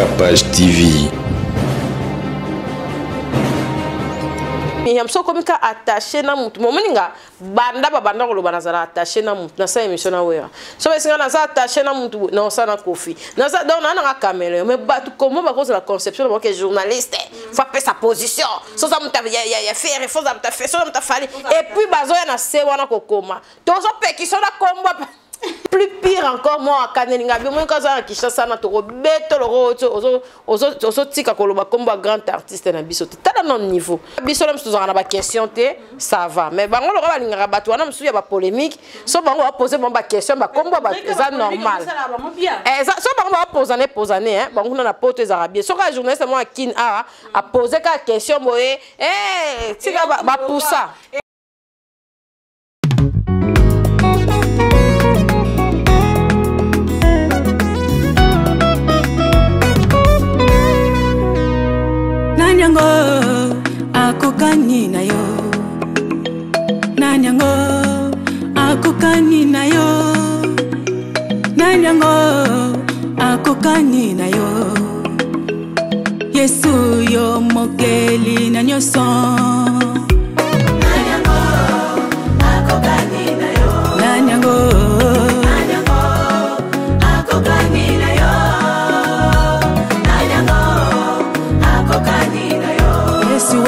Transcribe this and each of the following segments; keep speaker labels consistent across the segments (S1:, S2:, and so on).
S1: Capage TV.
S2: Miriam so comme ka attaché na mutu moninga banda ko lo banazala attaché na mutu na sa émission na wera so besinga na sa attaché na mutu na sa na kofi na sa donc na na caméra mais batu comment ba cause la conception que journaliste faut faire sa position so ça muta ya faire faut ça muta faire so muta fali et puis bazo ya na se wana kokoma to so pekisho na komba. Plus pire encore, moi, à Kanelinga, moi, quand je suis à Toro, bête, ozo tika koloba comme un grand artiste na biso. T'as dans niveau. Biso là, nous avons des questions, ça va. Mais bon, on aura une rabat, on a monsieur y a polémique. So bon, on va poser bon ba question, ba comme ba ça normal. So bon, on va poser hein. Bon, on a poté les arabiens. So quand journaliste moi kin a poser la question, boye, tika ba pour ça.
S3: Akokani na yo nanyango akokani na yo nanyango akokani na yo Yesu yo mokeli na nyoso nanyango akokani na yo nanyango akokani na yo nanyango akokani na yo Yesu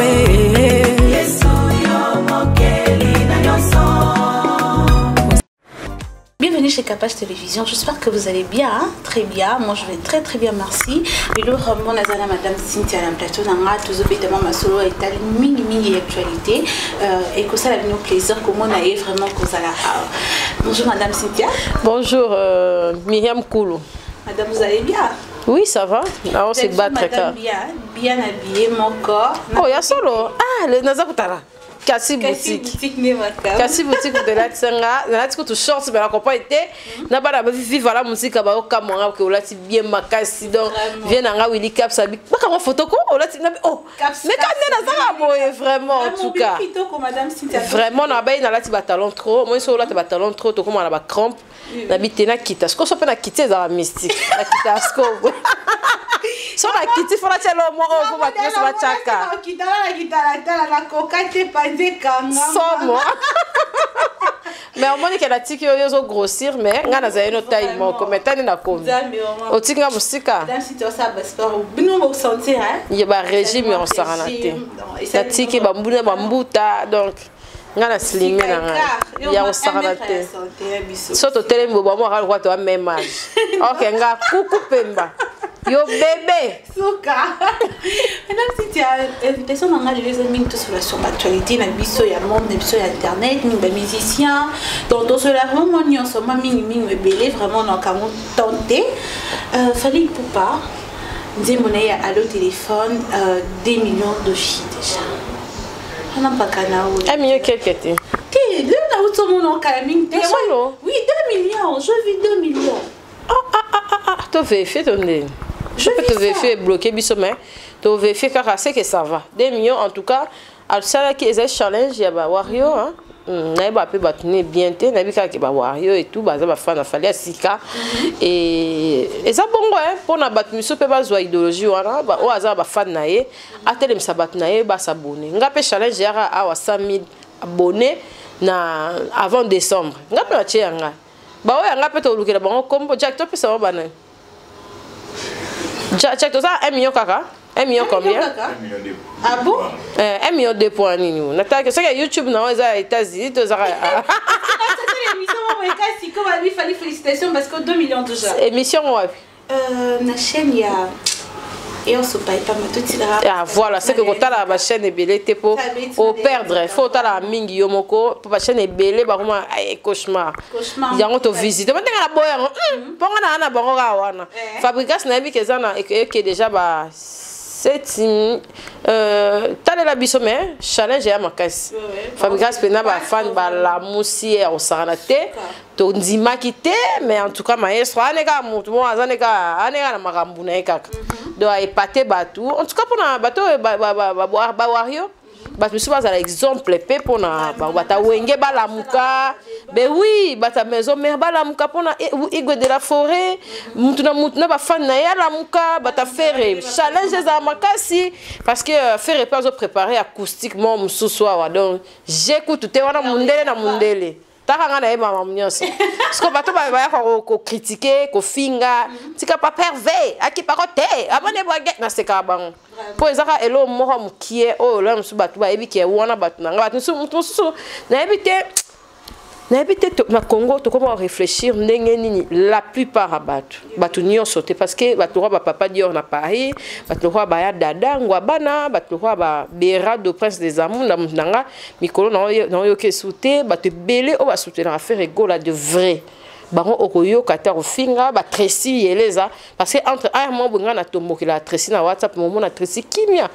S4: Bienvenue chez Capage Télévision, j'espère que vous allez bien, hein? Très bien, moi je vais très bien, merci. Et le mon azana madame Cynthia à la plateau nanga tous évidemment ma solo est allée mini actualité et que ça a nous plaisir que moi n'aille vraiment cause à la Bonjour madame Cynthia.
S2: Bonjour Myriam Koulou.
S4: Madame, vous allez bien?
S2: Oui, ça va. Là, on se bat très clair.
S4: Bien habillé, mon corps.
S2: Oh, il y a solo. Ah, le Nazakutara. Kassi boutique. Kassi boutique de la Tsanga. La Tsiko tu shorts, mais la compagnie était. N'a pas la vivre la musique à Baoka, mon que là, tu bien ma cassi. Donc, viens à Willy Cap, ça dit. Pas comme photo, oh, là, tu n'as oh. Mais quand on a vraiment, en tout cas. Vraiment, on a bien là, tu vas talon trop. Moi, sur là, tu vas talon trop, tu commences à la crampe. N'habite na kita. Ce qu'on s'appelle na kita, c'est la mystique. La kita, ce qu'on veut. Si on a quitté, il faut la tirer au moins, on va tirer sur la tchaka.
S4: La coca, t'es pas des
S2: sans moi. Mais au moins, il y a la tique qui est grossir, mais il y a une taille, mais t'as une accompagnement. Au tique, il y a il y a un régime, on s'en rend la tique, il y a un bambouta, donc. Ngana slimé na ya osarate soto tele mbobo mo akali kwato même âge OK nga kuku pemba yo bébé
S4: suka madame Cynthia invitation na ngali les amis tous sur l'actualité na biso ya monde na biso ya internet ni ba musicien donc tout cela vraiment ni en somme mini belé vraiment na kamo tenté fallait pour pas dire mon à le téléphone 2 millions de filles déjà. On n'a pas canal.
S2: Ah, mieux quelqu'un.
S4: T'es là où tout le monde en calamine. Oui, 2 millions. Je vis 2 millions.
S2: Tu veux faire ton nez. Je peux te faire bloquer bisomé. Tu veux faire car c'est que ça va. 2 millions en tout cas. Alors ça là qui est un challenge, il y a ba Wario hein. Na ba pe batune bien te na bika ke ba Wario et tout ba za ba fa na fali asika et ça bongo hein pour na batune so pe ba zo idéologie wana ba o aza ba fan na ye atele msa batuna ye ba s'abonner nga pe challenge ya awa 100 000 abonnés na avant décembre nga pe na tie nga ba o ya nga pe to lukela bango kombo Jack to pe ça ba na Jack to ça 1 million kaka 1 million combien?
S4: 1 million de ah bon?
S2: 1 million de points nous. Nataka c'est que YouTube na aux États-Unis to ça.
S4: C'est l'émission moi kasi comme lui fallait félicitations parce que 2 millions déjà.
S2: Émission wapi?
S4: Na chaîne il y a et on se paye pas ma tout là.
S2: Ah voilà, c'est que quand la ma chaîne est belé te pour perdre, faut ta la mingi yomoko pour ma chaîne est belé ba comment cauchemar. Il y a on te visite. Maintenant la boya ponga na bango ga wana. Fabrication na bi kezana et que déjà ba c'est t'as la bisomé challenge ya makasi fabrication pena ba fan ba la moussière au saranate to ndima kité mais en tout cas maestro aneka mutu mo azaneka aneka na makambu na ekaka do a épaté batou en tout cas pour na bateau ba Wario bato misusu bazala exemple pe mpona bata wenge balamuka be oui bata maison mère balamuka mpona Igwe de la Forêt mutu na bafani na ye alamuka bata fere challenge ezala makasi parce que fere pe azoprépare acoustiquement mosusu awa donc j'écoute te wana mundele na mundele taka nga na ye mama nyonso parce que bato bayaka kocritiquer kofinga tika pa pervers akipako te abone bwage naseka bango po ezaka elo moko mokie oyo loya mosusu bato bayebi ke wana bato nanga bato mosusu nayebi te na Congo tokoma réfléchir ndenge nini la plupart ya bato nyonso te parce que bato ba papa dior na Paris bato ba dada ngwa bana bato ba bera de prince des amours na nanga mikolo na yo ke souté bato belé o ba soutenir affaire égola de vrai bango okoyoka ta ofinga ba Tracy yeleza parce que entre ayamo bonga na tomboki la Tracy na WhatsApp momo na Tracy kimia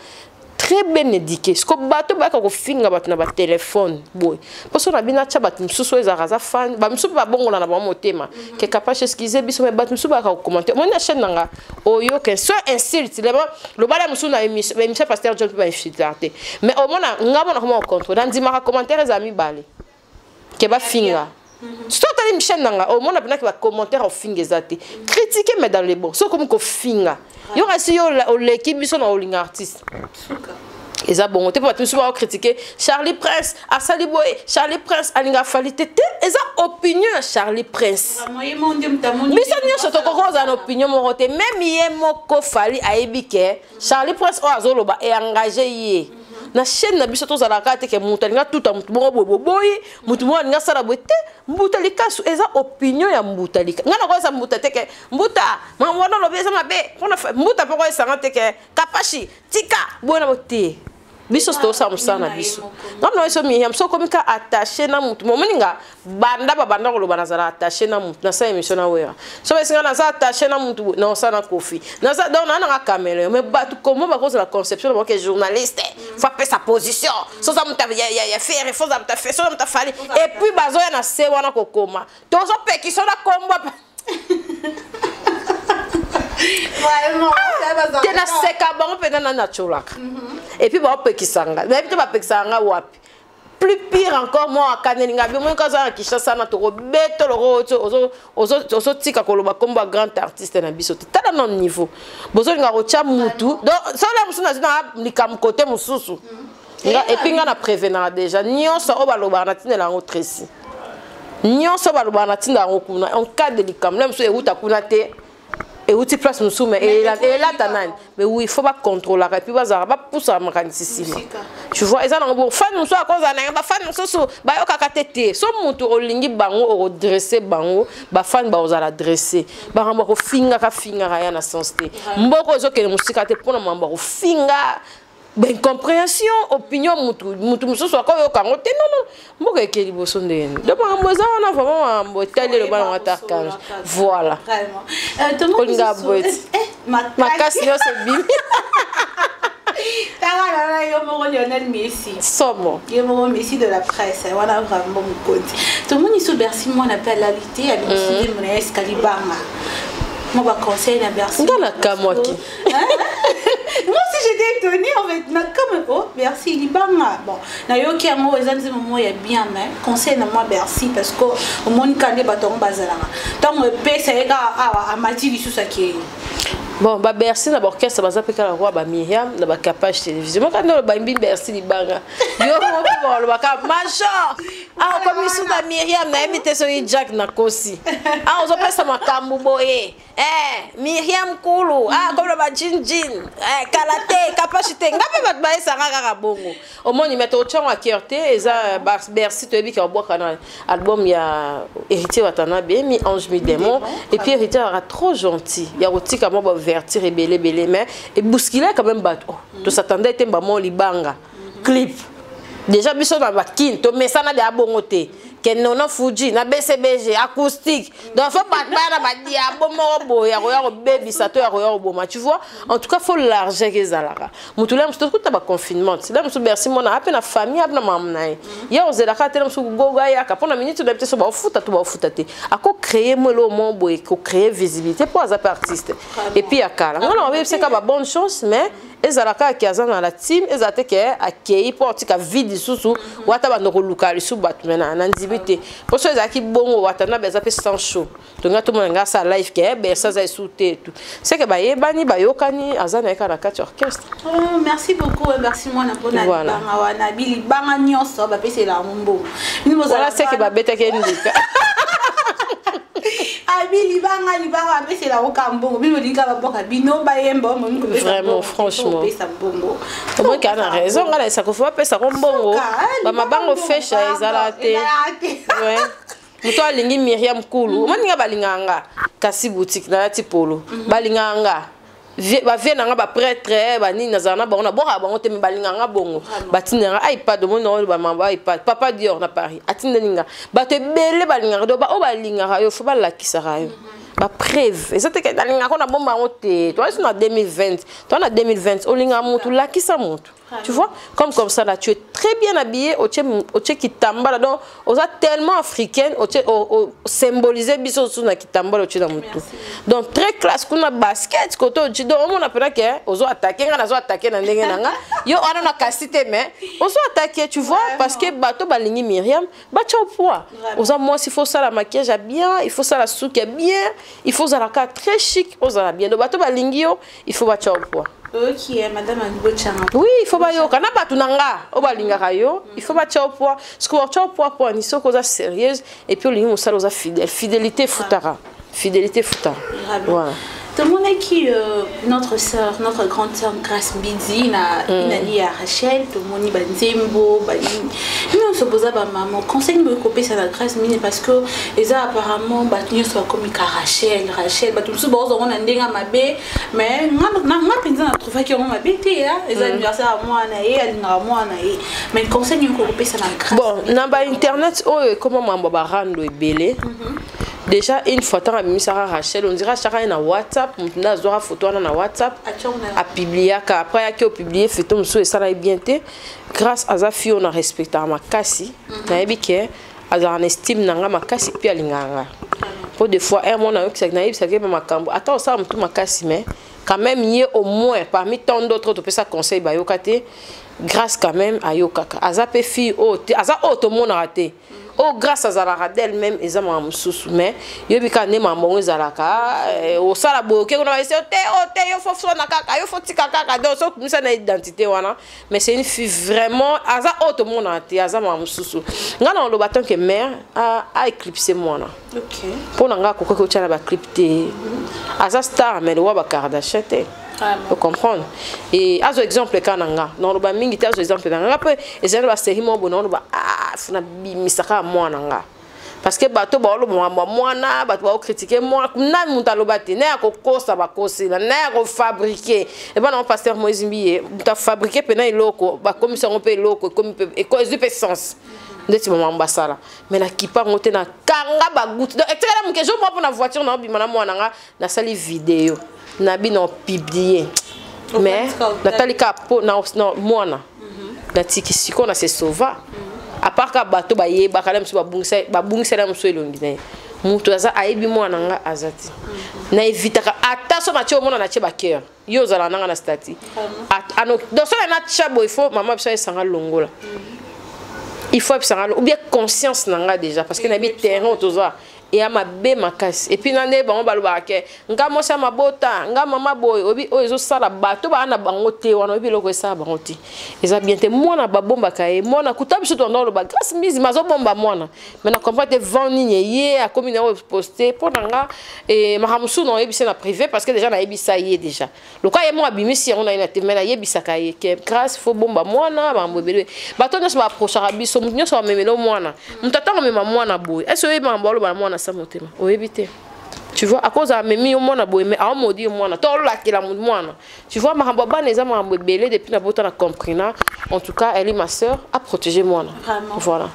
S2: très bien éduqué. Ce que bateau ba ko finga bat na ba téléphone boy. Parce que na bina cha bat msusu ezaraza fan, ba msusu ba bongo na ba motema. Ke capable excuser biso me bat msusu ba ka commenter. Moi na chaîne nanga oyo ke so insulte le bala msusu na émission pasteur John ba insulter. Mais au moins ngabo na comment contre. Dans dimaka commentaires les amis balé. Ke ba finga. Si tu as une chaîne au monde a pas commentaire au finga zate. Critiquer mais dans les bons. So comme ko finga. Yo rasi yo l'équipe biso na oling artiste. Et ça bon, tu peux tout souvent critiquer Charlie Prince, Asali Boy, Charlie Prince, Alinga Falité, et ça opinion Charlie Prince. Mais ça n'y a surtout qu'une opinion morote, même yé moko fali aibike Charlie Prince o azoloba et engagé yé. Na chaîne na biso to zala kate ke mutalinga tuta boboboyi mutumo nga sala bote mbutalika su eza opinion ya mbutalika ngana ko sa mbutate ke mbuta mwana lobeza mabe kona mbuta poko esanga te ke kapashi tika bona bote biso sto samsana biso ngam no so mi yam so komika attaché na mutu moninga banda ko lobana zala attaché na mutu na sa émission na wera so besinga na za attaché na mutu na osana kofi na za donc na nga caméra mais batu comment ba cause la conception de que journaliste faut faire sa position so ça muta ya faire il faut ça muta faire so muta fali et puis bazo ya na se wana kokoma to so pe ki so na komba vraiment ça na seka bango pe na naturaka et puis ba pekisanga mais puis ba pekisanga wapi plus pire encore moi akanelinga bi moi quand ça Kinshasa na toko beto loro ozo tika koloba komba grand artiste na biso tala non niveau bozo linga rocha mutu donc ça la musu na likam côté mususu et puis nga na prévenir déjà nyonso o baloba na tinela ngo Tracy nyonso baloba na tinda ngo kuna en cas de likam la musu eruta kuna te et où tu places nous soumet et là tanan mais oui il faut pas contrôler et puis bazara ba pousser à mécanicissime tu vois et ça na bon fan nous soit cause na ba fan nous so ba yo kakatete so muntu olingi bango o redresser bango ba fan ba ozala dresser ba ramba ko finga ka ya na sens te mboko zo ke musika te pona mamba ko finga ben compréhension opinion mutu mususu akoyo kango te non mboka ekeli boso ndene donc mboza wana vraiment mbotali le bana watarkange voilà kolinga boet makasi yo se bim
S4: Tara yo mo Lionel Messi
S2: somo
S4: yo mo Messi de la presse wana vraiment mon côté tout le monde ici Bercy moi on appelle la lité à décider mon escalibama moi ba conseil na Bercy
S2: ngala kamoki
S4: moi aussi j'étais étonnée en fait na comme oh Bercy libanga bon na yo ki ngo ezanzi moment ya bien mais conseil na moi Bercy parce que au monde kande baton bazalanga tant pesa ega a mati bisu saki
S2: bon ba Bercy na orchestre baza peka la roi ba Myriam na ba capage télévision moi quand ba mbi Bercy libanga yo mo ko ba ka major ah comme isu na Myriam na invité so Jack na kosi ah ozo pesa makambu boye Myriam Kulu ah comme ba jinjin kalate capacité ngape ba ba esanga kaka bongo au moins ni mettre au chant à Kierté eza Bercy to ebi ka bois kana album ya héritier watana bien mi ange mi démon et puis héritier era trop gentil ya rotika mo ba vertir et belé mais et bousculer quand même bato to s'attendait te ba mo libanga clip déjà biso na ba kinto mais ça na de abongote que non Fuji na BCBG acoustique donc faut pas na ba diabo mo ya baby ça to ya boma tu vois en tout cas faut l'argent que zalaka mutula msto tout ba confinement là mso Bercy mona ape na famille ape na mamna ya ozelaka te mso goga ya kapona minute de so ba futa te ako créer mo lo mo boy ko créer visibilité pour les artistes et puis akala on va c'est ka ba bonne chance mais ezalaka ki aza na la team ezate ke akei po tika vide susu wata bando ko luka lisu batu mena na ndibite po so ezaki bongo wata na beza pe sans show donc to monanga sa live ke be ça za souté tout c'est que ba yebani ba yokani aza na ka na kati orchestre.
S4: Merci beaucoup, merci moi na pona banga wana bili banga nyonso ba pese la mumbo ni
S2: voilà c'est que ba beta ke ndika
S4: abili banga libanga pese la okambo bili ndika ba boka bino ba yembo mo ko pesa
S2: vraiment franchement
S4: pesa bongo
S2: moi qui a raison ngala ça ko fa pesa ko bongo ba mabango fesha ezala te ouais muto alingi Miriam Kulu maninga balinganga kasi boutique na tipolo balinganga ba viena nga ba prêtre ba nini nazana ba ona boka ba ngote balinganga bongo batinanga iPad mo no ba mamba iPad papa Dior na Paris atindeninga ba te bele balinganga do ba o balinganga yo fo ba lakisa rayo ba preuve et c'était que dalinga ko na bomba ngote toi c'est en 2020 toi en 2020 olinga mutu lakisa mutu. Tu vois, comme ça là, tu es très bien habillé, au tché qui tamba donc, on a tellement africaine, au symboliser biso sous na qui tamba au tché dans mutu. Donc très classe qu'on a basket, koto au tché donc on appelle que ozo attaquer, on a zo attaquer na ndenge nanga. Yo on a cassité mais ozo attaquer, tu vois, parce que bateau balingi Miriam, bacha au poids. Ozo moi s'il faut ça la maquillage bien, il faut ça la souke bien, il faut ça la carte très chic, ozo la bien. Donc bateau balingi yo, il faut bacha au poids.
S4: Ok, madame Angochanga.
S2: Oui, il faut pas yo kana batunanga obalinga yo, il faut pas tchao poids. Ce que tchao poids pour ni so cause sérieuse et puis on ça osa fidèle, fidélité futara. Fidélité futara. Voilà.
S4: Tout le monde est qui notre sœur, notre grande sœur Grace Bidzi, Inani à Rachel, tout le monde est Banzembo, nous on se pose à maman, conseil me copier ça la Grace Mine parce que les apparemment battu soit comme Rachel, battu sous bord on a ndenga mabe, mais moi pensant à trouver qui on m'a bêté là, les anniversaires à moi naé, à moi naé, mais conseil me copier ça la Grace.
S2: Bon, na ba internet comment maman ba rando ebele. Déjà une fois tant ami Sarah Rachel on dira chacun na WhatsApp on a zora photo na WhatsApp a publier après a qui publier photo monsieur et ça là bien té grâce à sa fille on a respecté ma kasi na ebike a en estime nanga makasi puis alinganga pour des fois un mon na qui na ibisa ke makambo attends ça tout makasi mais quand même il y a au moins parmi tant d'autres tu peux ça conseil ba yokate grâce quand même à yokaka azape fille aza auto mon raté. Oh, grâce à Zara d'elle-même, ils ont un sous mais il y a des gens qui Zalaka, au salabo, qui ont essayé il faut faire il faut tikaka, donc ça n'a identité mais c'est une fille vraiment, Aza autre monde a Aza mam sous. Nga dans le bâton que mère a éclipsé moi
S4: OK.
S2: Pour nga ko ko tchala ba clipté. Aza star mais le wa ba Kardashian. Vous comprenez? Et à exemple quand nanga dans le mingi à exemple nanga après et ça va se himo bon ba funa bimisaka moi nanga parce que bato ba lo moi na bato ba critiquer moi na muntalo bati na ko kosa ba kosi na ko fabriquer et ben non pasteur Moïse Mbiye ta fabriquer pena iloko ba comme ça on peut iloko comme et cause de sens ndeti maman basala mais na kipa ngote na kanga ba goutte donc etela muke jo moi pour na voiture na bimana moi nanga na sali vidéo na bi non publié mais Nathalie Capo na mwana na tiki siko na se sauva à part ka bato ba ye ba kala mso ba bungisa na mso elongi na mutu aza aibi mwana nga azati na evita ka ataso na tio mona na tche ba cœur yo zala nanga na stati ano donc ça na tchabo il faut maman bisa sanga longola il faut sanga ou bien conscience nanga déjà parce que na bi terrain toza et à ma bé ma casse et puis nande bango baluba ke nga mosa mabota nga mama boy obi ozo sala bato ba na bango te wana obi loko esa bango te eza bien te mona ba bomba kae mona kutabi so tondo lo ba grâce mise mazo bomba mona mais na comprendre vent nigne ye a communé poster pour nga et mahamsu no ebisa na privé parce que déjà na ebisa ye déjà le cas ye mo abimisi on a ina te mena yebisa kae ke grâce faut bomba mona ba mbobele bato ne so approcher biso mutnyo so memelo mona mutata mema mona boy est-ce que ba mbolo ba mona ça motema o éviter tu vois à cause à memi au mona boy mais à modi au mona to la ki la mona tu vois ma baba les amants belé depuis na bota na comprena en tout cas elle est ma sœur à protéger moi voilà.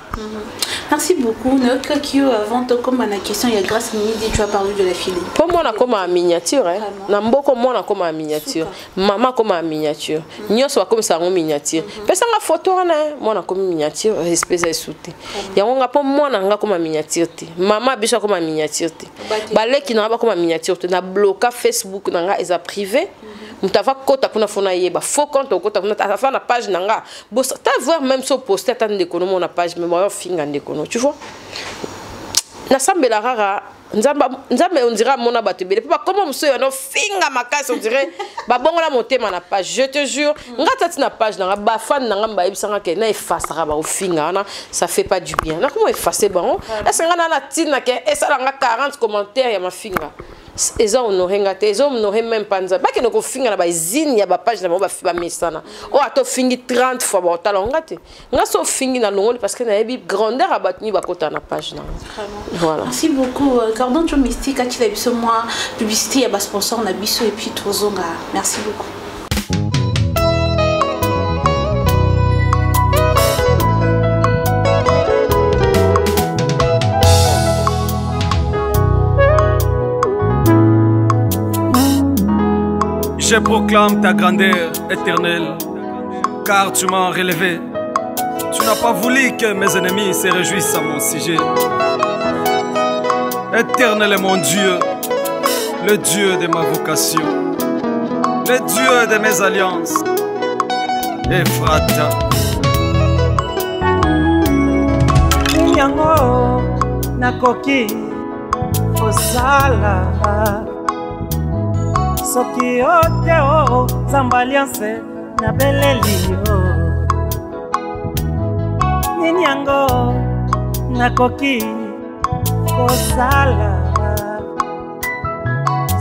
S4: Merci beaucoup Nokakio avant de comme la question il y a grâce midi tu as parlé de la fille
S2: pour moi na comme en miniature hein na mboko moi na comme en miniature maman comme en miniature nyos wa comme ça en miniature pesa nga photo na moi na comme miniature espèce de souté ya nga pour moi na nga comme en miniature maman biso comme en miniature ba qui n'a pas comme miniature tu na bloqué Facebook nanga eza privé mutava kota kuna fona yeba faux compte kota kuna ta fa na page nanga bo ta voir même so poster attendre ko na page mais moi finga ndeko tu vois na sambela rara nzambe on dirait mon abato bele pas comment monsieur no finga makasi on dirait ba bongo la motema na page je te jure ngata tina page na ba fan na ngamba ebisanga ke na effacer ba finga na ça fait pas du bien na comment effacer bon est-ce ngana na tina ke esa nga 40 commentaires ya ma finga eza honoré ngate eza honoré même panza ba ke no ko finga na ba zine ya ba page na ba mesana o ato fingi 30 fois ba talonga te nga so fingi na longoli parce que na yebi grandeur abatni ba kota na page na voilà.
S4: Merci beaucoup Cordon Jo Mystique a tu biso moi publicité ya ba sponsor na biso et puis tozonga merci beaucoup.
S1: Je proclame ta grandeur éternelle, car tu m'as relevé. Tu n'as pas voulu que mes ennemis se réjouissent à mon sujet. Éternel est mon Dieu, le Dieu de ma vocation, le Dieu de mes alliances. Ephrata.
S5: Yango nakoki kosala soki ote o Nzambe alliance na beleli yo nini yango nakoki kosala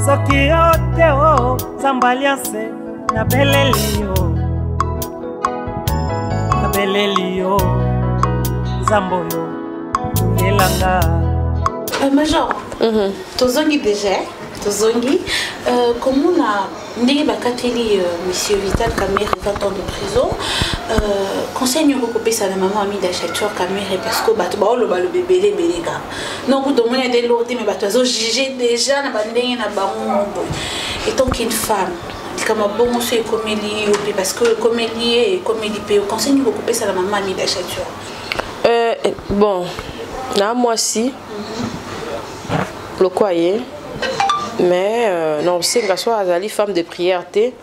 S5: soki ote o Nzambe alliance na beleli yo Nzambe yo tungelanga
S4: Major tozongi déjà tozongi comme on a ndenge bakateli monsieur Vital Kamerhe 20 ans de prison conseil ko kopesa na maman Amida Chateur Kamerhe parce que bato ba oloba le bébé belega donc tout le monde a des lourds mais bato zo juger déjà na bandenge na bango étant qu'une femme comme bon monsieur comédie parce que comédie pe conseil ko kopesa na maman Amida Chateur
S2: bon na moi si le croyez mais non c'est que soit azali femme de prière té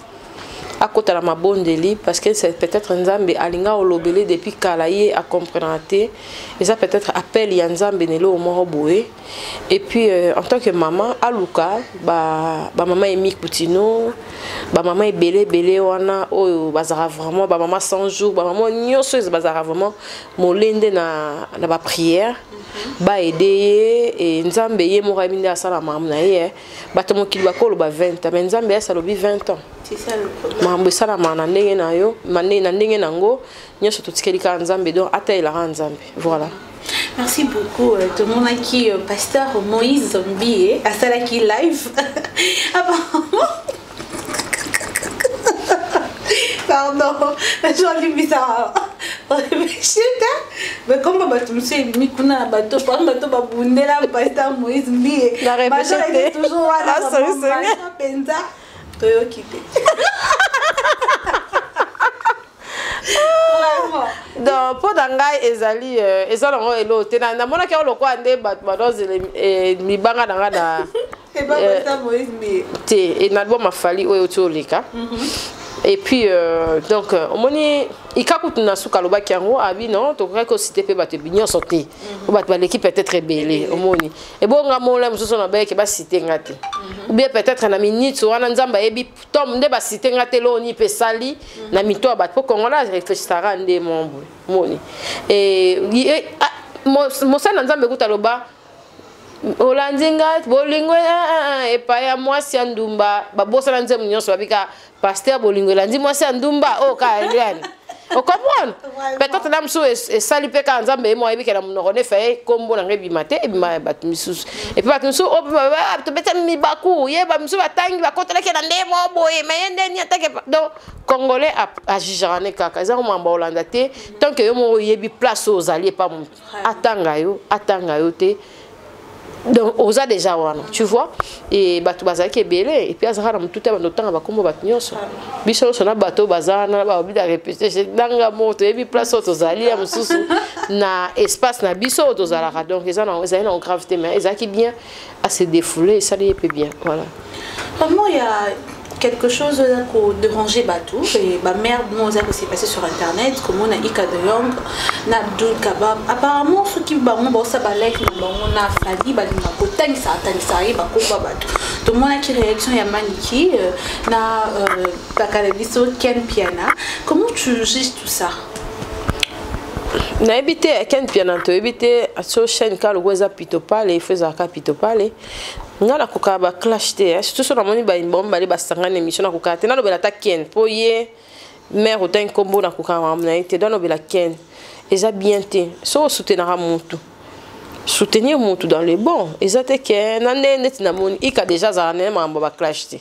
S2: à côté la mabonde li parce que c'est peut-être Nzambe alinga olobele depuis kalaye à comprendre té et ça peut-être appel ya Nzambe nelo mo boé et puis en tant que maman aluka ba maman Emi Koutino ba maman belé wana o bazara vraiment ba maman 100 jours ba maman nyoso bazara vraiment molende na ba prière ba aider et Nzambe ye mo ramine asala maman na ye bato mo kilwa ko ba 20 mais Nzambe ya salobi 20 ans
S4: c'est ça le problème
S2: mambo sala mana ndenge na yo mane na ndenge nango nyoso tutikeli ka Nzambe donc ata ila Nzambe voilà.
S4: Merci beaucoup tout le monde qui pasteur Moïse Zombie à ça qui live pardon je lui bizarre mais comme bato monsieur mikuna bato par bato babundela pasteur Moïse Zombie est toujours là penza toyo kité
S2: donc pour dangai ezali ezalongo elo tena na mona ke lokwa ande bat badoze mi banga danga da
S4: et pas pasteur Moïse mais
S2: te et na bo mafali oyo tolika et puis donc omoni ikakutu na suka loba kiango abi non to ko cité pe bato binyo sauté o bato l'équipe peut-être belé omoni et bon nga mola musoso na ba ke ba cité ngate ou bien peut-être na minute wana Nzamba ebi tom nde ba cité ngate lo ni pe sali na mito bato po kongola réfléchira nde mombo moni et mo sana Nzamba kuta loba Olandinga bolingo et pa ya mwasi ya ndumba babosa na nzemu nyonso babika pasteur bolingo landi mwasi ya ndumba o ka eliane o comprendre peut-être na mso e sali pe ka Nzambe mo ayibika na monoko ne fait kombo na ngebi maté e bima bat misusu et puis bat mso o to beta mi baku ye ba mso batangi ba kotela ke na ndemo boye mais yende ni atake donc congolais a jijane kaka za mo mba Olanda te tant que yo mo yebi place aux alliés pas atanga yo te donc oza déjà wana tu vois et bato bazaki ebele et puis azaka na mutu te bandotanga bakombo bato nyonso biso nyonso na bato bazana babida répété danga moto ebi place oyo tozali ya mosusu na espace na biso oyo tozalaka donc ezali na gravité mais ezalaki bien à se défouler esali ye mpe bien voilà.
S4: Vraiment il y a quelque chose de déranger Batou et ma mère nous a aussi passé sur internet comme on a Ika de Young na Abdul Kabab apparemment ceux qui bango ba ça balek on a fali ba na kotani sa ba ko Batou tout le monde a qui réaction ya maniki na bakalebiso Ken Piana comment tu juges tout ça
S2: na éviter Ken Piana to éviter sur chaîne ka le goza pitopale il faisait ka pitopale ngala koka ba clash te surtout sur la moni ba bomba ba sangana émission na koka te na lobela ta Ken po ye mère autant combo na koka na te don lobela Ken eza bien te so soutenir mutu soutenir mutu dans le bon ezate Ken na net na moni ika déjà za na mambo ba clash te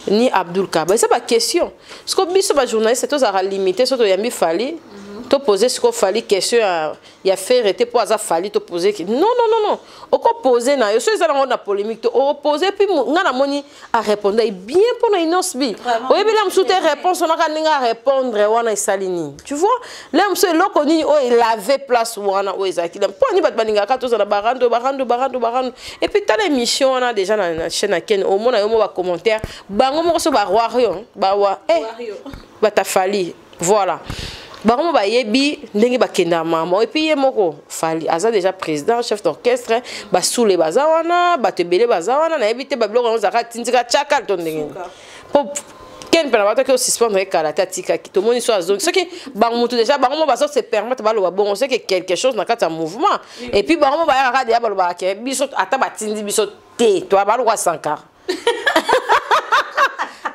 S2: ni Abdul Kaba c'est pas question parce que biso ba journaliste to za limité so to yambi fali to poser ce qu'on fallait question il y a fait arrêter pour ça fallait te poser non au quoi poser na yo so ça na polémique to opposer puis ngana moni à répondre bien pour na inosbi oye bila msute réponse on a ka répondre wana isalini tu vois là mso loko ni o il avait place wana o ezaki pour ni bat baninga ka to za barando et puis ta l'émission on a déjà na chaîne à Ken au moins yo mo ba commentaire bango mo so ba roario ba wa ba ta fali voilà. Baromo ba yebi ndenge bakenda mama et puis yemoko fali aza déjà président chef d'orchestre ba soule bazawana ba tebele bazawana na yebi te ba bloko zaka tindika chaka to ndenge po Ken pena bato ke suspendre kala tatika ki to moni so azongi ce qui baromo déjà baromo ba se permettre ba lo ba bon on sait que quelque chose na kata mouvement et puis baromo ba ya radio ba lo ba ke biso ata ba tindi biso te to ba lo kwa sankar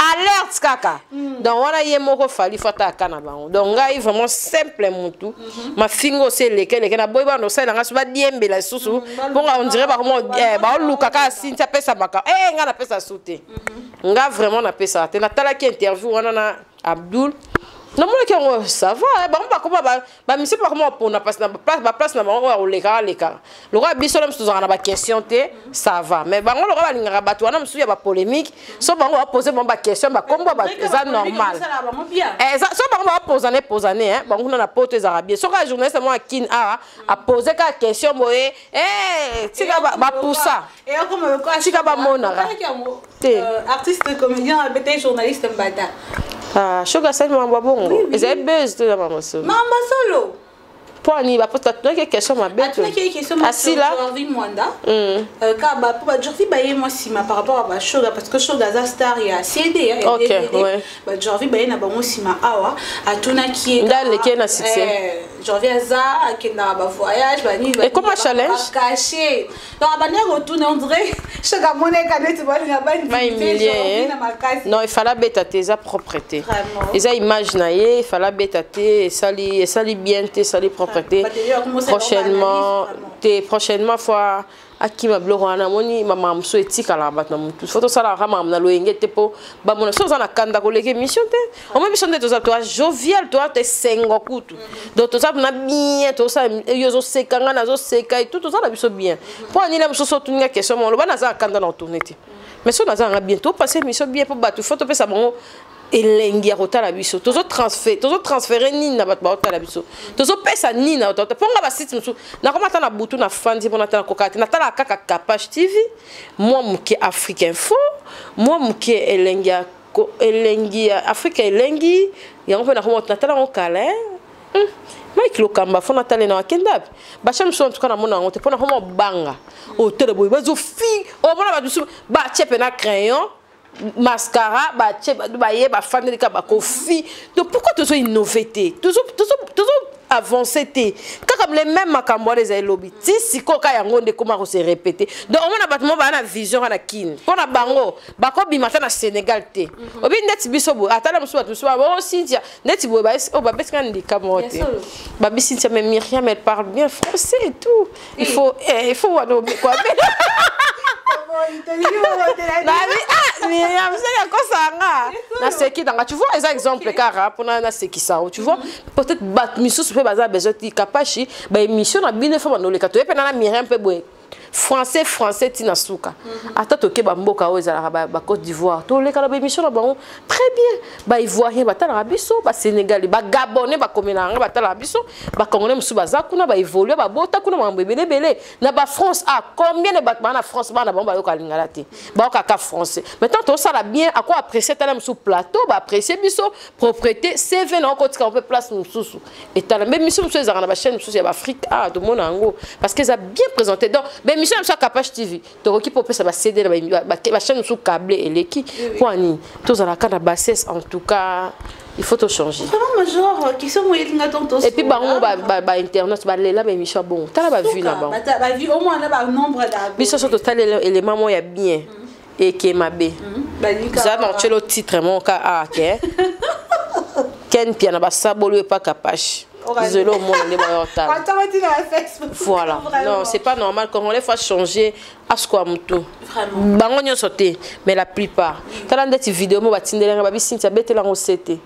S2: alerte kaka donc wana ye moko fali fata kana bango donc ngai vraiment simple mutu ma fingo c'est lesquels na boy ba no sala nga suba diembe la susu bonga on dirait ba comment ba luka ka sinta pesa maka nga na pesa soute nga vraiment na pesa te na tala ki interview wana na Abdul non moi qui ça va ba on comment ba monsieur pas comment pour na place na place na ba o leka le roi biso là mso na ba question te ça va mais ba on le roi linga bato wana mso ya ba polémique so ba on va poser ba question ba comme ba ça normal ça so ba on va poser hein ba on na pote za bien so ka journaliste moi kin a poser ka question boye tika ba poussa
S4: et comme
S2: tika ba mona
S4: artiste comédien peut-être journaliste mbada
S2: ah choga ça mamba bongo ezai buzz to mama solo
S4: mamba solo
S2: pour ni ba pota tuna question ma bête
S4: asila Jorvi Mwanda ka ba pour Jorvi ba moi si ma par rapport à ba choga parce que choga za star ya CD ya DVD ba Jorvi ba na ba moi si ma awa atuna ki
S2: dans lequel na succès
S4: Jorvi za akenda ba voyage ba ni
S2: et comment challenge
S4: caché donc ba ne retourner on dirait choga moné ka net ba na ba
S2: non il fallait bêta tes propreté les images na ye il fallait bêta tes sali bien tes sali propreté prochainement fois akima bloko na moni mama mso etika la bat na mutu photo sala kama na loyenge te po ba mona so na kanda ko leke mission te on même mission de toi jovial toi te sengo kutu donc to ça na bien to ça yozo sekanga na zo seka et tout ça na biso bien pour ni la mso so tuninga question mo lo ba na za kanda na tourner te mais so na za bientôt passer mission bien pour batu photo pe ça bon elengi ya kotala biso tozo transférer ni na bato ba kotala biso tozo pesa ni na to ponga ba site musu na komata na butu na fandi pona tala kokati na tala kaka Kapage TV moi muke Afrique Info moi muke elengi Afrique elengi ya ngopena komota na tala ngokala Mike Lokamba fona tala na wakenda ba chamso ntuka na mona ngote pona komo banga o tele boy bazo fi o bona ba dusu ba chepe na crayon mascara ba ye ba fan ka ba kofi donc pourquoi toujours innover toujours avancer comme les mêmes makambo les lobby ti siko ka yango nde koma ko se répéter donc on a battement ba na vision na kin pona bango ba ko bimata na Sénégal te obi net biso bo atala musu batu so ba Cynthia net bo ba o ba beska ndika mote ba bi Cynthia mais Myriam elle parle bien français et tout il faut wano quoi Myriam c'est quoi ça na seki danga tu vois les exemples car pour na seki ça tu vois peut-être bat miso peut baza besoin ti kapashi ba émission na bine fa banoleka to pe na Myriam pe boye français tina suka ata toke ba mboka oyo ezalaka ba Côte d'Ivoire to leka na ba émission na bango très bien ba ivoirien batala biso ba sénégalais ba gabonais ba komena batala biso ba congolais musu baza kuna ba évoluer ba bota kuna mambo belé na ba France combien de ba na France ba na bango ba yoka lingala te ba yoka français maintenant to ça la bien à quoi apprécier tala musu plateau ba apprécier biso propriété CV na ko tika on peut place mususu et tala même mission musu ezaka na ba chaîne musu ya ba Afrique de mon ango parce qu'ils a bien présenté donc ben mission sur Capage TV to qui peut ça va céder ba chaîne musu câblé et l'équipe kwani tous à la kana bassesse en tout cas il faut tout changer.
S4: Vraiment genre qui sont moyens
S2: et puis ba internet ba lela ba émission bon tala ba vu là-bas
S4: ba vu au moins là ba nombre d'abonnés
S2: mission sur total élément moi ya bien et qui est mabé ça non tu le titre mon cas ok Ken piana ba sabolo pas Capage désolé au monde les bayotas voilà non c'est pas normal quand on les fait changer à ce quoi mutu vraiment bango nyo sauter mais la plupart tala ndeti vidéo mo batindelenga ba bisintia betela ngo sete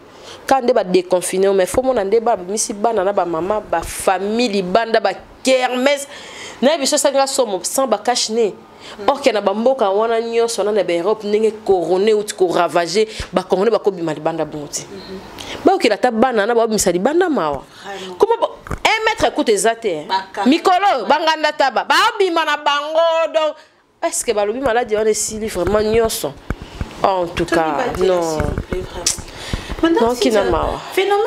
S2: quand on va déconfiner mais faut mon ande ba misi bana na ba maman ba famille banda ba kermesse na biso sanga somo sans ba kashne or que na bamboka wana nyoso na ba Europe ndenge couronné ou ko ravager ba congolais ba ko bima libanda bonti ba okela ta bana na ba bimisa libanda mawa comment un mètre coûte ezate mikolo banganda taba ba bima na bango donc est-ce que ba lobi maladie on est si vraiment nyoso en tout cas non
S4: maintenant
S2: qui n'a pas
S4: phénomène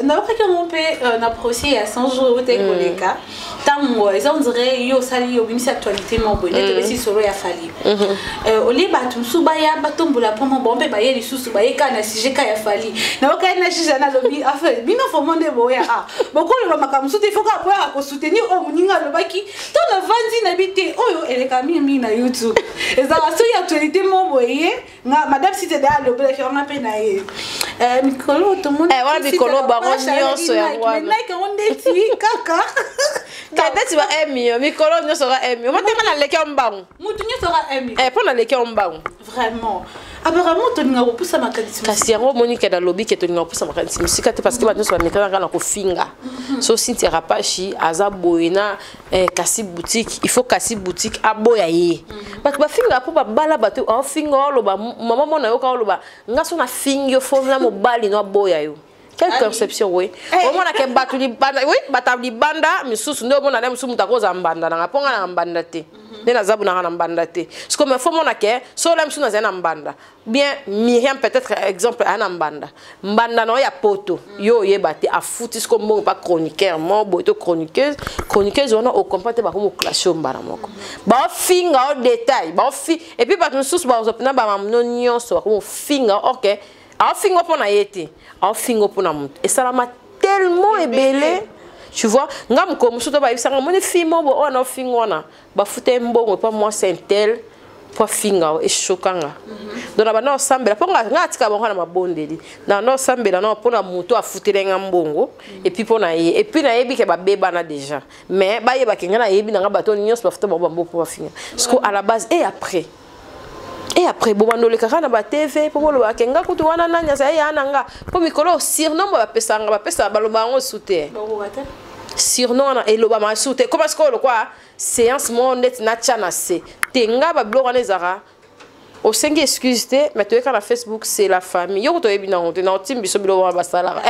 S4: n'a pas qu'on peut n'approcher à 100 jours au téléca tant ils on dirait yo sali yo bimisi actualité mon bonnet de si solo ya fali au lieu batum subaya batombola pour mon bombe ba yeli susu ba yeka na sije ka ya fali na oka na sije na lobi affaire bino fo monde boya beaucoup le makamusu te faut ka pour ko soutenir au muninga le baki dans le vandi na bité oyo ele kamimi na YouTube ezala so ya actualité mon boye nga madame si te da le bla ki on a peine na mikolo to monde
S2: wa mikolo ba nyonso ya wana
S4: mais like on dit kaka
S2: Kata tu vas aimer, Mikolo ne sera aimé. On va te mettre les cambangs.
S4: Moutouni sera aimé.
S2: Pendant les cambangs.
S4: Vraiment. Apparemment, tu n'as pas poussé ma qualité.
S2: Kasi yango Monique da lobby que tu n'as pas poussé ma qualité. Si kate parce que maintenant sur la méthode na ko finga. So si tu rapachi aza boina kasi boutique, il faut kasi boutique aboya ye. Parce que ba finga pour ba bala bato en finga lo ba maman mona yo ka lo ba ngaso na finga fo na mo bali no aboya yo. Quelle conception oui au moins que batuli banda oui batabli banda misusu ndo mona dem sumu takoza mbanda na ponga na mbanda te na zabu na mbanda te parce que me faut mona que so la msuna zena mbanda bien Myriam peut-être exemple ana mbanda no ya poto yo yebate a fouti ce comme pas chroniqueur mo boto chroniqueuse on au compate ba ko clash mbara moko ba finga au détail ba fi et puis ba misusu ba opina ba mamno nyonso ko finga OK en fingo pour na yete en fingo pour na mutu et ça m'a tellement ébélé tu vois ngam ko musuto ba ibisanga moni fimo bo on fingo na ba fute mbongo pas moi c'est tel pour finga et chokanga donc na bana sambela pour ngatika bongo na mabondeli na no sambela na pour na mutu a futelenga mbongo et puis pour na et puis na yebi ke ba beba na déjà mais ba yeba ke ngana yebi na bato nyonso ba fute mbongo pour finga parce que à la base et après bon le kaka na ba TV pour le bakenga kutu wana nanya sa ya nanga pour mikolo surnom ba pesa baloba ngo soute surnom na eloba ma soute comment est-ce que le quoi séance monde na tchana se tenga ba blog wana zara au sengi excuse te mais tu es quand la Facebook c'est la famille yo to yebi na honte na team biso bilo ba sala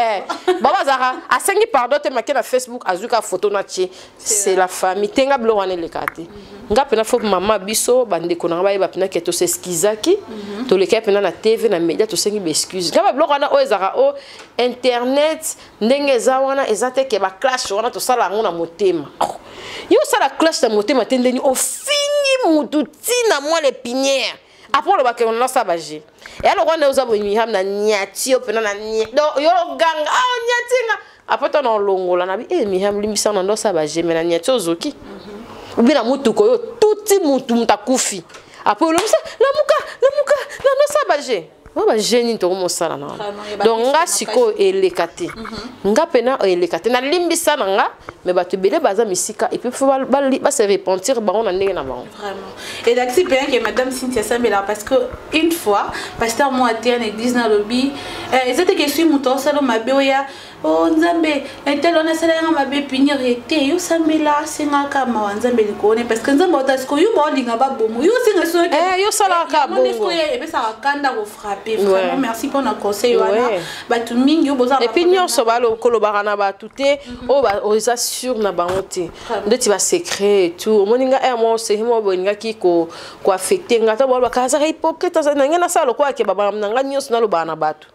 S2: baba zara a sengi pardon te makena na Facebook azuka photo na chi c'est la famille tenga blog wana le kate nga pena fo mama biso bande ko na ba yeba pena ke to s'excusaki to le kate pena na TV na media to sengi be excuse nga ba blog wana o zara o internet ndenge za wana ezate ke ba clash wana to sala ngona motema yo sala clash na motema tendeni o fini mutu tina moi les pinières après le bac on lance à bager et alors on est aux abonnés Myriam na nyati opena na donc yo ganga nyatinga après ton on longola na bi Myriam limisa na ndo sa bager mais na nyati ozoki ubina mutu ko yo tuti mutu mtakufi après le limisa la muka na ndo sa bager ba génie to mo sala na donc nga siko elekate nga pena elekate na limbisa na nga mais ba te belé baza misika et puis faut ba se repentir ba on ndenge na ba
S4: vraiment et d'acti bien que madame Cynthia Sambela parce que une fois pasteur moi à terre église na lobby c'était que suis muto salo mabeoya oh nzambe etel on esala nga mabe punir ete yo sambela singa kama wa nzambe likone parce que nzambe otasiko yo bolinga ba bomo yo singa so
S2: yo sala ka bongo
S4: et puis ça va kanda ko frapper vraiment merci pour notre conseil wana batu mingi yo boza
S2: et puis nyonso balo kolobaka na batu te o eza sûr na bango te ndeti ba secret et tout moninga moi c'est moi boninga ki ko affecter ngata bo ba kaza hypocrite ça ngena sala ko ke baba nanga nyonso na lo bana batu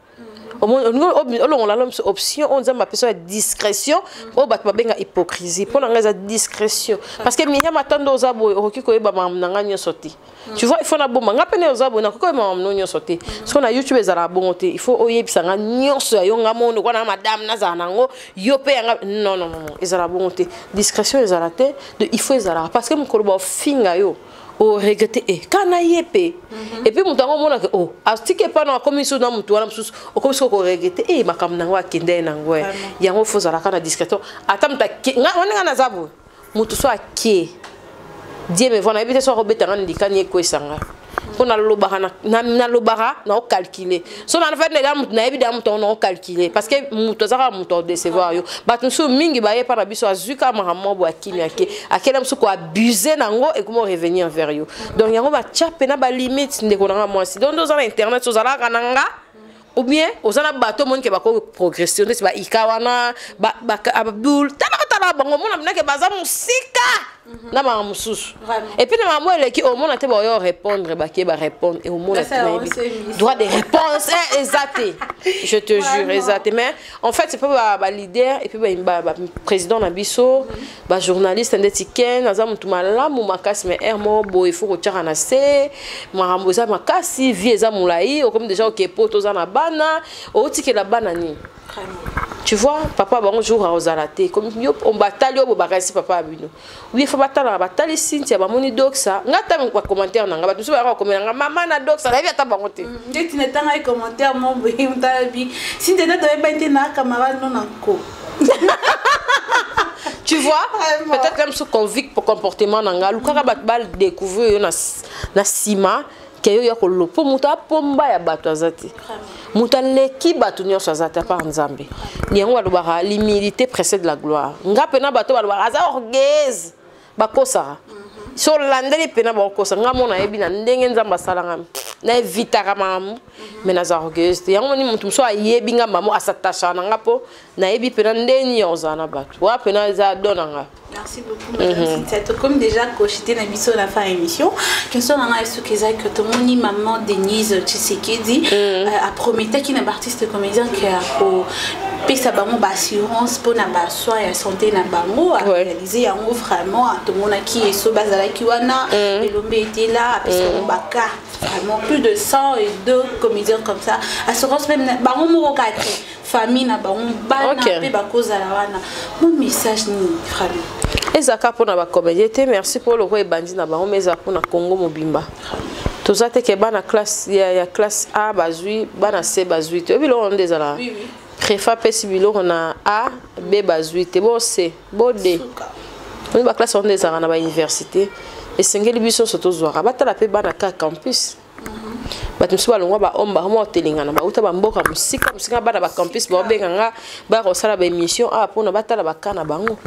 S2: on a l'option on dit ma personne discrétion au bat babenga hypocrisie pour la discrétion parce que miya matando aux abo oki ko eba mamnanga nyosoti tu vois il faut na bomba ngapene aux abo na ko mamno nyosoti parce qu'on a YouTube ezala bonté il faut oyebisa nga nyonso yo ngamono ko na madame na nango yo pe non ezala bonté discrétion ezala te il faut ezala parce que mukolo ba finga yo o regretter kana yepe et puis mutango mona que oh astike pa na commission na mutu wana mususu o comme ko regretter makamna ngwa kende na ngwe yango foza la kana discrétion atamta nga na zabu mutu so akie die me vona ebite so robeta ngani dikanye kwesanga on a l'obara na l'obara na calculer so na fait na mutu na ebida mutu na calculer parce que mutu zaka mutu décevoir yo batu so mingi ba ye para biso azuka mahamo bo akimi ake akela musu ko abuser nango et comment revenir vers yo donc yango ba chape na ba limite ndeko na moi si donc dans internet so zala kananga ou bien aux ana bato mon ke ba ko progression c'est ba ikawana ba abdul tala bango mona mna ke baza musika na ma mususu et puis na moi le qui au monde te ba yo répondre ba ki ba répondre et au monde droit de réponse exact je te jure exact mais en fait c'est pas ba leader et puis ba président na biso ba journaliste ndetiken na za mutu malamu makasi mais mo bo il faut ko tchara na se maramboza makasi vie za mulai comme déjà OK poto za na bana o tike la bana ni tu vois papa bon jour à ozalate comme on bataille au bakasi papa abino oui faut bataille Cynthia ba moni doxa ngata ko commentaire nanga batu so ba ko commentaire maman na doxa la vie ata bangote
S4: ndeti netanga i commentaire mon boy mutabi Cynthia na to ba ntena camarade non encore
S2: tu vois peut-être même ce convict pour comportement nanga lukaka bat bal découvrir na sima keyo ya ko lopo muta pomba ya bato azati muta leki bato nyonso azati par nzambe ni yango balobaka l'humilité précède la gloire ngape na bato balobaka aza orgueuse bakosa so landeli pena bakosa ngamona yebi na ndenge nzamba asalanga na evitaka mamu mais naza orgueuse yango ni mutu so ayebi nga mamo asatacha na ngapo na yebi pena ndeni ozana bato wa pena za donanga.
S4: Merci beaucoup, Madame Cynthia. Comme déjà coché na biso la fin émission, question nanga est-ce que ça que tout le monde maman Denise Tshisekedi a promis qu'il est artiste comédien qui a pesa bango ba assurance pour na ba soin et santé na bango a réaliser yango vraiment tout le monde qui est so bazala ki wana elombe était là parce que baka vraiment plus de 102 comédiens comme ça assurance même bango mo quatre famille na bango bana pe ba cause la wana mon message ni vraiment
S2: ezaka pona ba comédien merci pour le roi bandi na bango mais ezaka pona Congo mobimba tozate ke bana classe ya classe A bazui bana C bazui to bilo on dezala oui préfa pesi bilo on a A B bazui te bo C bo D on ba classe on dezala na ba université et sengeli biso soto zwara batala pe bana ka campus batumsi balongwa ba omba mo telingana ba uta ba mboka musika bana ba campus ba benganga ba rosala ba émission a pona batala ba kana bango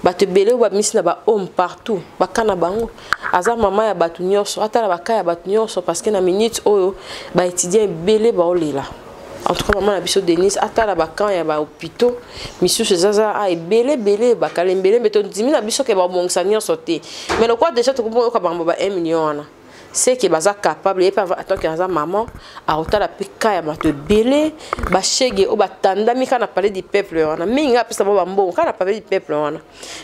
S2: batu bele ba misina ba homme partout ba kana bango aza mama ya batu nyonso atala ba kaya batu nyonso parce que na minute oyo ba étudiant bele ba olela en tout cas maman na biso Denise atala ba kan ya ba hôpitaux misu zaza a bele ba kalembele mais to dimi na biso ke ba bongisa nyonso te mais le quoi déjà to ko ba 1 million wana c'est que baza capable et pas attends que baza maman a otala pika ya bato belé ba chege o batanda mi kana parler du peuple wana minga pesa ba mbongo kana parler du peuple wana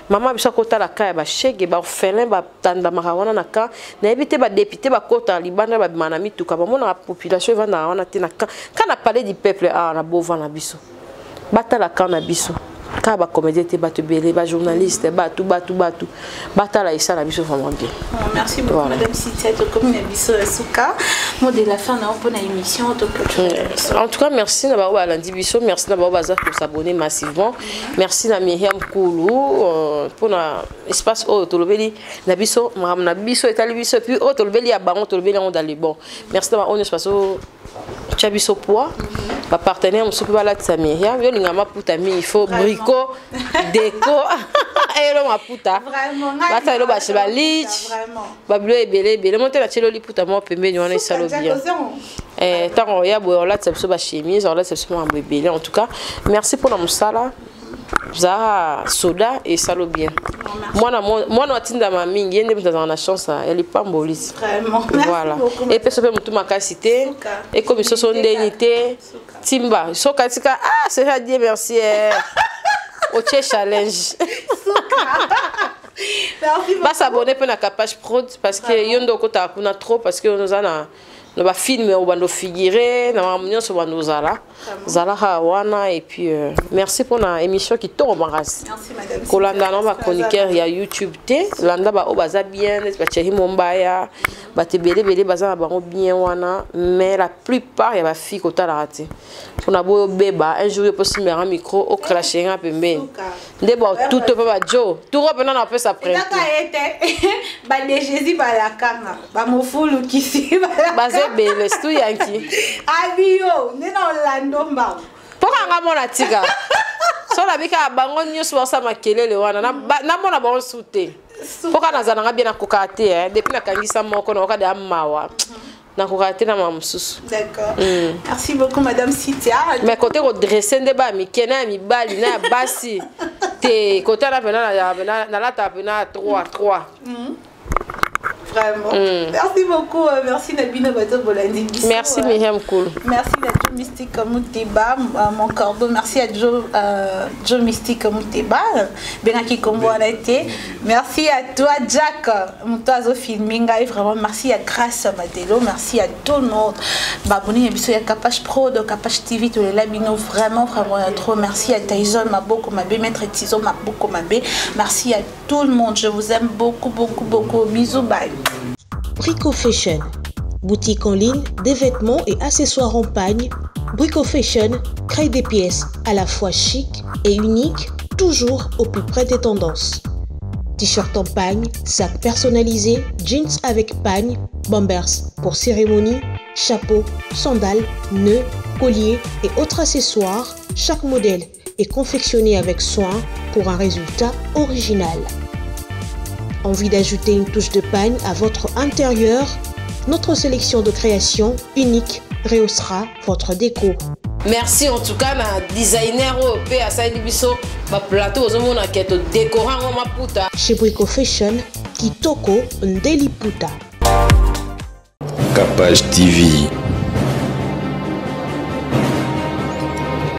S2: maman bisa ko tala ka ya ba chege ba orphelin ba tanda marawana na ka na ebité ba député ba kota libanda ba mana mituka ba mona population vanda wana te na kana parler du peuple a na bova na biso batala kana biso ka ba comédien te bato belé ba journaliste batu batala isa na biso vraiment bien.
S4: Merci beaucoup Madame Cynthia to comme na biso suka mot de la fin na bonne émission to
S2: en tout cas merci na ba lundi biso merci na ba baza pour s'abonner massivement merci na Myriam Koulou pour na espace au tolobeli na biso etali biso puis au tolobeli ya bango tolobeli on dans les bon merci na ba on espace Tchabiso poids. Ma partenaire me soupe la tsamia. Yo linga maputa mi il faut brico déco et lo maputa.
S4: Vraiment.
S2: Bata lo ba sheba lich. Ba bleu ebele monter la chelo liputa mo pembe ni wana salo bien. Tant ya bo la tsamso ba chemise, la tsamso mo ebele en tout cas. Merci pour la musala. Za soda et salo bien. Moi na tinda ma mingi yende mutaza na chance elle est pas mbolisi.
S4: Vraiment.
S2: Voilà. Et puis ça fait mutu makasité et comme ils sont dénité timba so katika c'est à dire merci au challenge. Bah s'abonner pour la capage prod parce que yondo kota kuna trop parce que nous ana on va filmer on va nous figurer na mamunyo so bando zala zala hawana et puis merci pour la émission qui tombe en race.
S4: Merci madame.
S2: Kolanda na ba chroniqueur ya YouTube té landa ba obaza bien ba chéri mombaya ba te belé baza ba bien wana mais la plupart ya ba fille kota la raté. On a beau beba un jour peut se mettre un micro au cracher un peu mais ndeba tout pas ba jo tout repena na peut ça prendre.
S4: Ba les Jésus ba la kanga ba mofulu kisi ba
S2: bele stu yanki
S4: abio nena olandomba
S2: poka ngamo na tika so la bika bango nyusu wasa makelele wana na mona ba sute poka na zana ngabia na kokate depuis na kangisa moko na okade amawa na kokate na mamsusu.
S4: D'accord. Merci beaucoup madame Cynthia.
S2: Mais côté redresser ndeba mi kena mi bali na basi te côté na pena na la tapena 3.
S4: Vraiment. Merci beaucoup. Merci Nabina Bato Bolandi.
S2: Merci Myriam Cool.
S4: Merci à Joe Mystique Mouteba, mon corbeau. Merci à Joe Mystique Mouteba. Benaki Kombo a été. Merci à toi Jack. Moutazo Filminga. Et vraiment merci à Grâce Madelo. Merci à tout le monde. Baboni Ebiso ya Kapage Pro, de Kapage TV, tous les labino. Vraiment trop. Merci à Tyson Maboko Mabé, Maître Tizo Maboko Mabé. Merci à tout le monde. Je vous aime beaucoup. Bisous. Bye.
S6: Brico Fashion, boutique en ligne, des vêtements et accessoires en pagne. Brico Fashion crée des pièces à la fois chic et uniques, toujours au plus près des tendances. T-shirt en pagne, sacs personnalisés, jeans avec pagne, bombers pour cérémonie, chapeaux, sandales, nœuds, colliers et autres accessoires. Chaque modèle est confectionné avec soin pour un résultat original. Envie d'ajouter une touche de pagne à votre intérieur? Notre sélection de créations unique rehaussera votre déco.
S2: Merci en tout cas na designer OP à Saïd Bisso, ba plateau aux hommes qui est décorant en maputa.
S6: Chez Brico Fashion, Kitoko Ndeli Puta.
S7: Kapage TV.